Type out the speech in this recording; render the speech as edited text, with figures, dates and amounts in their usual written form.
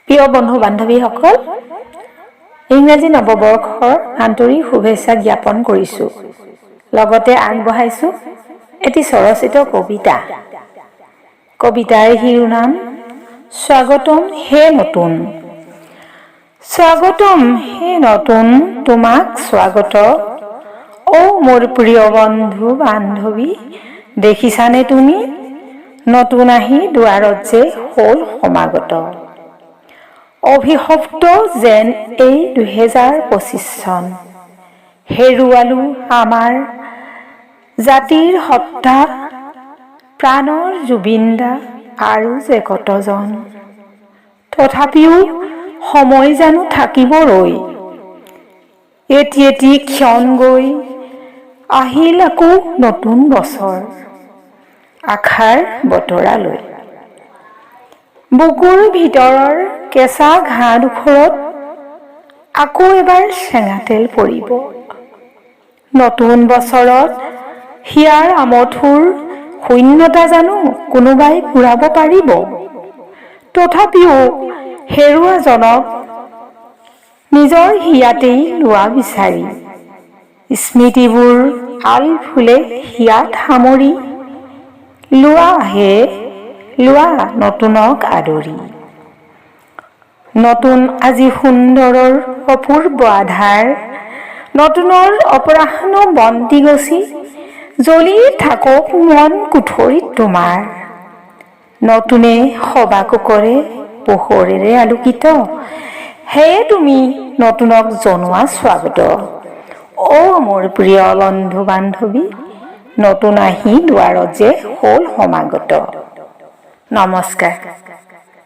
প্ৰিয় বন্ধু বান্ধৱীসকল, ইংৰাজী নৱবৰ্ষৰ আন্তৰিক শুভেচ্ছা জ্ঞাপন কৰিছোঁ। লগতে আগবঢ়াইছোঁ এটি স্বৰচিত কবিতা। কবিতাৰ শিৰোনাম স্বাগতম হে নতুন। স্বাগতম হে নতুন, তোমাক স্বাগত। অ মোৰ প্ৰিয় বন্ধু বান্ধৱী, দেখিছানে তুমি? নতুন আহি দুৱাৰত যে হ'ল সমাগত। অভিশপ্ত যেন এই 2025 চন, হেৰুৱালো আমাৰ জাতিৰ সত্তা, প্ৰাণৰ জুবিনদা আৰু যে কতজন। তথাপিও সময় জানো থাকিব ৰৈ, এটি এটি ক্ষণ গৈ আহিল আকৌ নতুন বছৰ, আশাৰ বতৰালৈ। বুকুৰ ভিতৰৰ কেঁচা ঘাঁডোখৰত আকৌ এবাৰ চেঙাতেল পৰিব। নতুন বছৰত হিয়াৰ আমঠুৰ শূন্যতা জানো কোনোবাই পূৰাব পাৰিব? তথাপিও হেৰুৱা জনক নিজৰ হিয়াতেই লোৱা বিচাৰি, স্মৃতিবোৰ আল ফুলে হিয়াত সামৰি, লোৱা হে লোৱা নতুনক আদৰি। নতুন আজি সুন্দৰৰ অপূৰ্ব আধাৰ, নতুনৰ অপৰাহ্ন বন্তি গছি জ্বলি থাকক মন কোঠৰিত তোমাৰ। নতুনে সবাকো কৰে পোহৰেৰে আলোকিত, সেয়ে তুমি নতুনক জনোৱা স্বাগত। অ মোৰ প্ৰিয় বন্ধু বান্ধৱী, নতুন আহি দুৱাৰত যে হ'ল সমাগত। নমস্কাৰ।